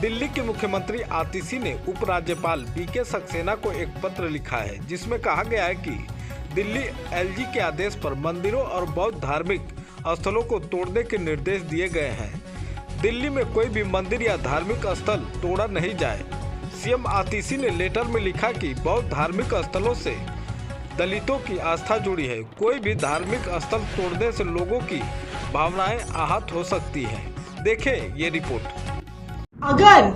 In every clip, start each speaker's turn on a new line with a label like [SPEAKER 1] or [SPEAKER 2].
[SPEAKER 1] दिल्ली के मुख्यमंत्री आतिशी ने उपराज्यपाल बीके सक्सेना को एक पत्र लिखा है जिसमें कहा गया है कि दिल्ली एलजी के आदेश पर मंदिरों और बौद्ध धार्मिक स्थलों को तोड़ने के निर्देश दिए गए हैं। दिल्ली में कोई भी मंदिर या धार्मिक स्थल तोड़ा नहीं जाए। सीएम आतिशी ने लेटर में लिखा कि बौद्ध धार्मिक स्थलों से दलितों की आस्था जुड़ी है। कोई भी धार्मिक स्थल तोड़ने से लोगों की भावनाएं आहत हो सकती हैं। देखें ये रिपोर्ट।
[SPEAKER 2] अगर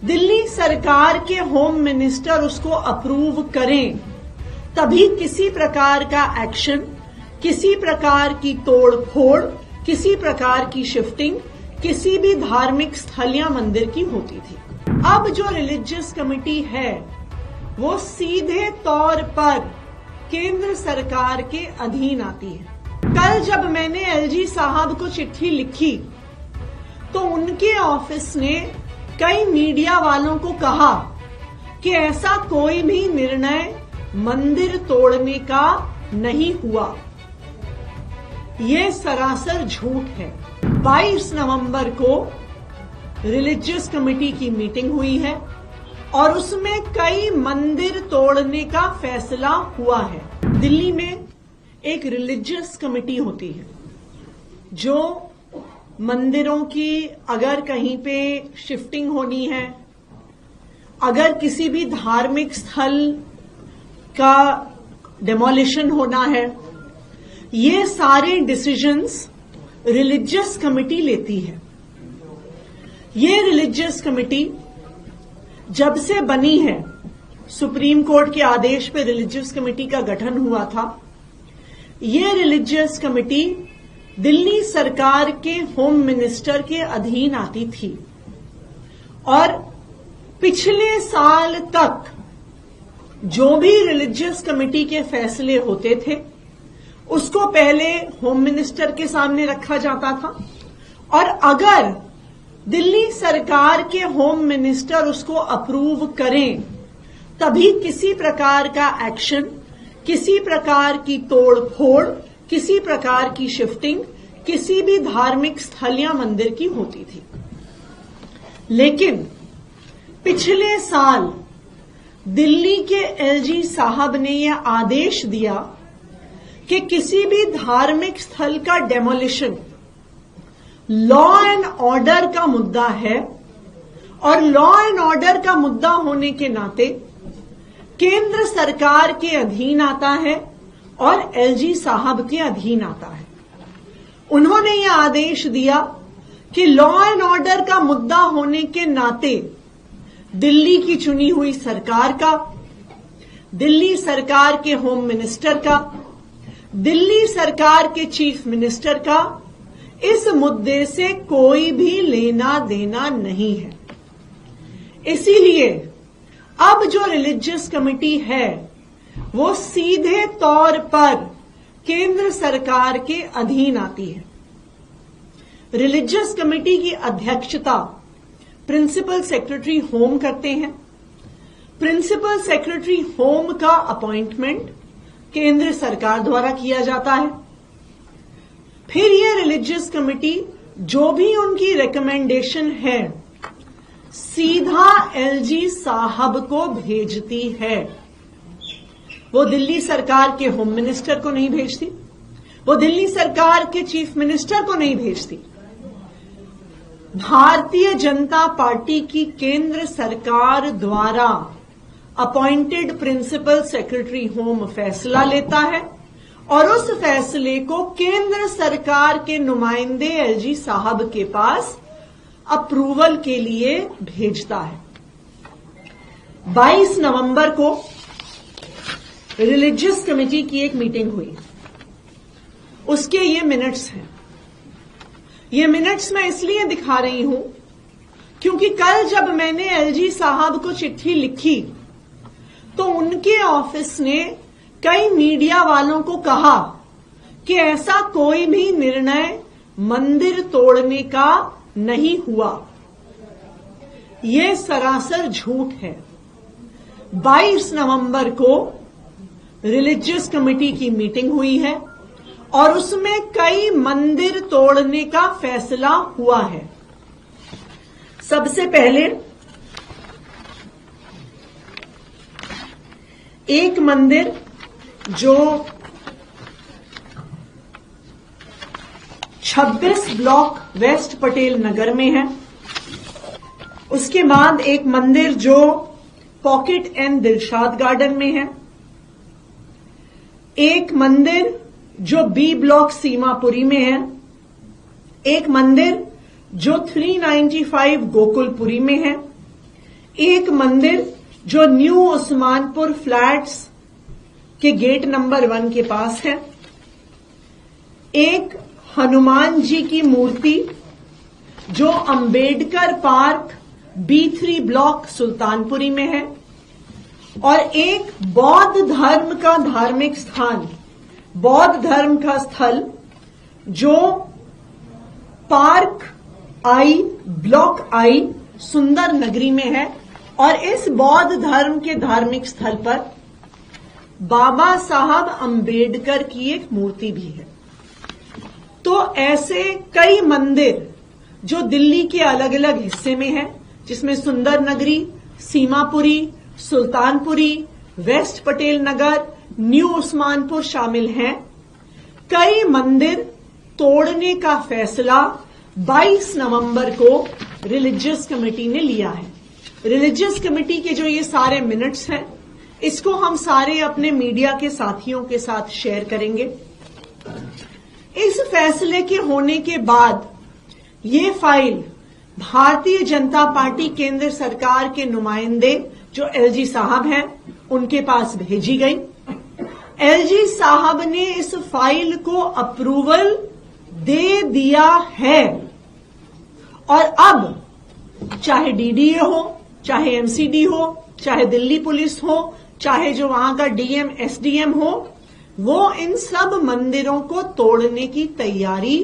[SPEAKER 2] दिल्ली सरकार के होम मिनिस्टर उसको अप्रूव करें तभी किसी प्रकार का एक्शन, किसी प्रकार की तोड़ फोड़, किसी प्रकार की शिफ्टिंग किसी भी धार्मिक स्थल या मंदिर की होती थी। अब जो रिलीजियस कमेटी है वो सीधे तौर पर केंद्र सरकार के अधीन आती है। कल जब मैंने एलजी साहब को चिट्ठी लिखी तो उनके ऑफिस ने कई मीडिया वालों को कहा कि ऐसा कोई भी निर्णय मंदिर तोड़ने का नहीं हुआ। ये सरासर झूठ है। 22 नवंबर को रिलीजियस कमेटी की मीटिंग हुई है और उसमें कई मंदिर तोड़ने का फैसला हुआ है। दिल्ली में एक रिलीजियस कमेटी होती है जो मंदिरों की अगर कहीं पे शिफ्टिंग होनी है, अगर किसी भी धार्मिक स्थल का डेमोलिशन होना है, ये सारे डिसीजंस रिलीजियस कमेटी लेती है। ये रिलीजियस कमेटी जब से बनी है, सुप्रीम कोर्ट के आदेश पे रिलीजियस कमेटी का गठन हुआ था। ये रिलीजियस कमेटी दिल्ली सरकार के होम मिनिस्टर के अधीन आती थी और पिछले साल तक जो भी रिलीजियस कमेटी के फैसले होते थे उसको पहले होम मिनिस्टर के सामने रखा जाता था और अगर दिल्ली सरकार के होम मिनिस्टर उसको अप्रूव करें तभी किसी प्रकार का एक्शन, किसी प्रकार की तोड़ फोड़, किसी प्रकार की शिफ्टिंग किसी भी धार्मिक स्थल या मंदिर की होती थी। लेकिन पिछले साल दिल्ली के एलजी साहब ने यह आदेश दिया कि किसी भी धार्मिक स्थल का डेमोलिशन लॉ एंड ऑर्डर का मुद्दा है और लॉ एंड ऑर्डर का मुद्दा होने के नाते केंद्र सरकार के अधीन आता है और एलजी साहब के अधीन आता है। उन्होंने यह आदेश दिया कि लॉ एंड ऑर्डर का मुद्दा होने के नाते दिल्ली की चुनी हुई सरकार का, दिल्ली सरकार के होम मिनिस्टर का, दिल्ली सरकार के चीफ मिनिस्टर का इस मुद्दे से कोई भी लेना देना नहीं है। इसीलिए अब जो रिलीजियस कमेटी है वो सीधे तौर पर केंद्र सरकार के अधीन आती है। रिलीजियस कमेटी की अध्यक्षता प्रिंसिपल सेक्रेटरी होम करते हैं। प्रिंसिपल सेक्रेटरी होम का अपॉइंटमेंट केंद्र सरकार द्वारा किया जाता है। फिर यह रिलीजियस कमेटी जो भी उनकी रिकमेंडेशन है सीधा एलजी साहब को भेजती है। वो दिल्ली सरकार के होम मिनिस्टर को नहीं भेजती, वो दिल्ली सरकार के चीफ मिनिस्टर को नहीं भेजती। भारतीय जनता पार्टी की केंद्र सरकार द्वारा अपॉइंटेड प्रिंसिपल सेक्रेटरी होम फैसला लेता है और उस फैसले को केंद्र सरकार के नुमाइंदे एलजी साहब के पास अप्रूवल के लिए भेजता है। 22 नवंबर को रिलीजियस कमेटी की एक मीटिंग हुई, उसके ये मिनट्स हैं। ये मिनट्स मैं इसलिए दिखा रही हूं क्योंकि कल जब मैंने एलजी साहब को चिट्ठी लिखी तो उनके ऑफिस ने कई मीडिया वालों को कहा कि ऐसा कोई भी निर्णय मंदिर तोड़ने का नहीं हुआ। ये सरासर झूठ है। 22 नवंबर को रिलीजियस कमेटी की मीटिंग हुई है और उसमें कई मंदिर तोड़ने का फैसला हुआ है। सबसे पहले एक मंदिर जो 26 ब्लॉक वेस्ट पटेल नगर में है, उसके बाद एक मंदिर जो पॉकेट एंड दिलशाद गार्डन में है, एक मंदिर जो बी ब्लॉक सीमापुरी में है, एक मंदिर जो 395 गोकुलपुरी में है, एक मंदिर जो न्यू उस्मानपुर फ्लैट्स के गेट नंबर 1 के पास है, एक हनुमान जी की मूर्ति जो Ambedkar park B3 block Sultanpuri में है, और एक बौद्ध धर्म का धार्मिक स्थान, बौद्ध धर्म का स्थल जो पार्क आई ब्लॉक आई सुंदर नगरी में है, और इस बौद्ध धर्म के धार्मिक स्थल पर बाबा साहब अंबेडकर की एक मूर्ति भी है। तो ऐसे कई मंदिर जो दिल्ली के अलग अलग हिस्से में हैं, जिसमें सुंदर नगरी, सीमापुरी, सुल्तानपुरी, वेस्ट पटेल नगर, न्यू उस्मानपुर शामिल हैं, कई मंदिर तोड़ने का फैसला 22 नवंबर को रिलीजियस कमेटी ने लिया है। रिलीजियस कमेटी के जो ये सारे मिनट्स हैं, इसको हम सारे अपने मीडिया के साथियों के साथ शेयर करेंगे। इस फैसले के होने के बाद ये फाइल भारतीय जनता पार्टी केंद्र सरकार के नुमाइंदे जो एलजी साहब हैं, उनके पास भेजी गई। एलजी साहब ने इस फाइल को अप्रूवल दे दिया है, और अब चाहे डीडीए हो, चाहे एमसीडी हो, चाहे दिल्ली पुलिस हो, चाहे जो वहां का डीएम एसडीएम हो, वो इन सब मंदिरों को तोड़ने की तैयारी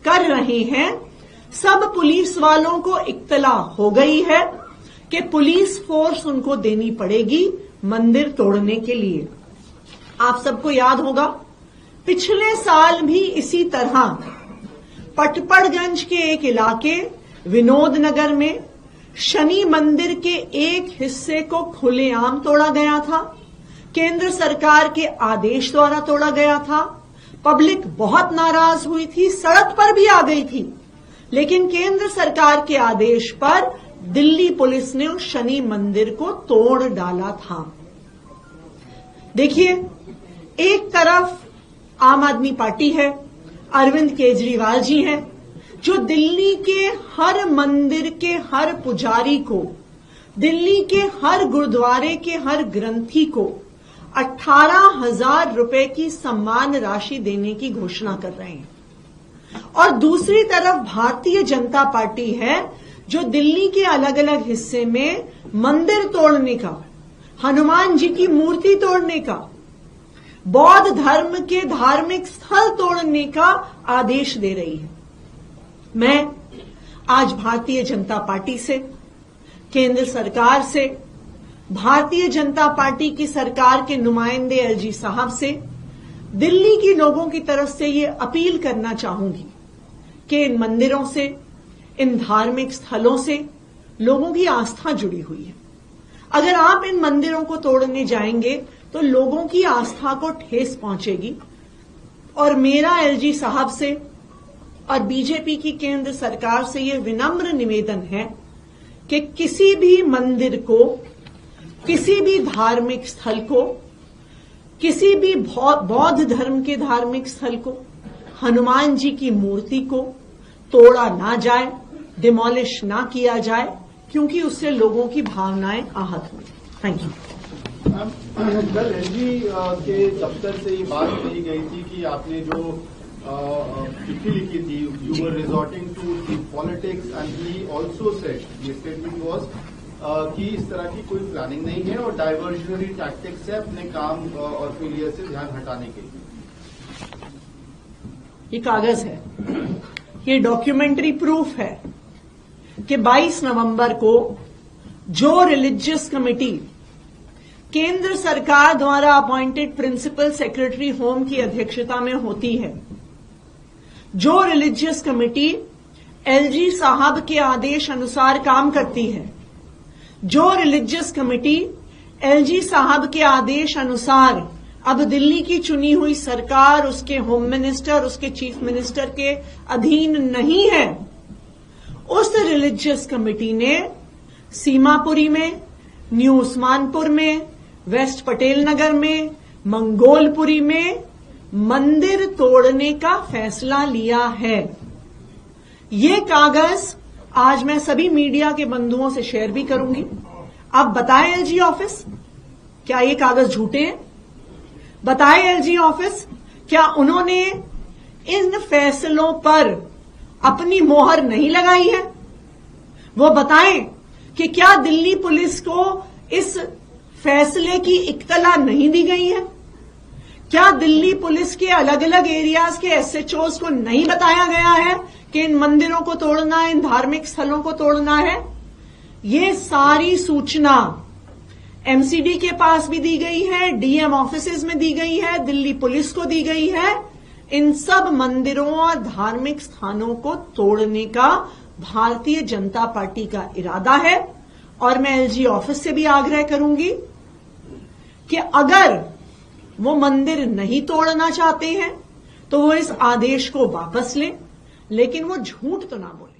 [SPEAKER 2] कर रहे हैं। सब पुलिस वालों को इत्तला हो गई है कि पुलिस फोर्स उनको देनी पड़ेगी मंदिर तोड़ने के लिए। आप सबको याद होगा, पिछले साल भी इसी तरह पटपड़गंज के एक इलाके विनोद नगर में शनि मंदिर के एक हिस्से को खुलेआम तोड़ा गया था। केंद्र सरकार के आदेश द्वारा तोड़ा गया था। पब्लिक बहुत नाराज हुई थी, सड़क पर भी आ गई थी, लेकिन केंद्र सरकार के आदेश पर दिल्ली पुलिस ने उस शनि मंदिर को तोड़ डाला था। देखिए, एक तरफ आम आदमी पार्टी है, अरविंद केजरीवाल जी हैं, जो दिल्ली के हर मंदिर के हर पुजारी को, दिल्ली के हर गुरुद्वारे के हर ग्रंथी को 18,000 रुपए की सम्मान राशि देने की घोषणा कर रहे हैं। और दूसरी तरफ भारतीय जनता पार्टी है, जो दिल्ली के अलग अलग हिस्से में मंदिर तोड़ने का, हनुमान जी की मूर्ति तोड़ने का, बौद्ध धर्म के धार्मिक स्थल तोड़ने का आदेश दे रही है। मैं आज भारतीय जनता पार्टी से, केंद्र सरकार से, भारतीय जनता पार्टी की सरकार के नुमाइंदे एलजी साहब से, दिल्ली के लोगों की तरफ से ये अपील करना चाहूंगी कि इन मंदिरों से, इन धार्मिक स्थलों से लोगों की आस्था जुड़ी हुई है। अगर आप इन मंदिरों को तोड़ने जाएंगे तो लोगों की आस्था को ठेस पहुंचेगी। और मेरा एलजी साहब से और बीजेपी की केंद्र सरकार से ये विनम्र निवेदन है कि किसी भी मंदिर को, किसी भी धार्मिक स्थल को, किसी भी बौद्ध धर्म के धार्मिक स्थल को, हनुमान जी की मूर्ति को तोड़ा ना जाए, डिमोलिश ना किया जाए, क्योंकि उससे लोगों की भावनाएं आहत हुई। Thank you.
[SPEAKER 3] कल एलजी के दफ्तर से ये बात कही गई थी कि आपने जो चिट्ठी लिखी थी, you were resorting to politics, and he also said, ये स्टेटमेंट वाज कि इस तरह की कोई प्लानिंग नहीं है और डाइवर्जनरी टैक्टिक्स है अपने काम और फेलियर से ध्यान हटाने के लिए।
[SPEAKER 2] ये कागज है, ये डॉक्यूमेंट्री प्रूफ है कि 22 नवंबर को जो रिलीजियस कमेटी केंद्र सरकार द्वारा अपॉइंटेड प्रिंसिपल सेक्रेटरी होम की अध्यक्षता में होती है, जो रिलीजियस कमेटी एलजी साहब के आदेश अनुसार काम करती है, जो रिलीजियस कमेटी एलजी साहब के आदेश अनुसार अब दिल्ली की चुनी हुई सरकार, उसके होम मिनिस्टर, उसके चीफ मिनिस्टर के अधीन नहीं है, उस रिलीजियस कमेटी ने सीमापुरी में, न्यू उस्मानपुर में, वेस्ट पटेल नगर में, मंगोलपुरी में मंदिर तोड़ने का फैसला लिया है। ये कागज आज मैं सभी मीडिया के बंधुओं से शेयर भी करूंगी। अब बताएं एलजी ऑफिस, क्या ये कागज झूठे हैं? बताएं एलजी ऑफिस, क्या उन्होंने इन फैसलों पर अपनी मोहर नहीं लगाई है? वो बताएं कि क्या दिल्ली पुलिस को इस फैसले की इत्तला नहीं दी गई है? क्या दिल्ली पुलिस के अलग अलग एरियाज के एसएचओज को नहीं बताया गया है कि इन मंदिरों को तोड़ना है, इन धार्मिक स्थलों को तोड़ना है? ये सारी सूचना एमसीडी के पास भी दी गई है, डीएम ऑफिसेज में दी गई है, दिल्ली पुलिस को दी गई है। इन सब मंदिरों और धार्मिक स्थानों को तोड़ने का भारतीय जनता पार्टी का इरादा है। और मैं एलजी ऑफिस से भी आग्रह करूंगी कि अगर वो मंदिर नहीं तोड़ना चाहते हैं तो वो इस आदेश को वापस लें, लेकिन वो झूठ तो ना बोले।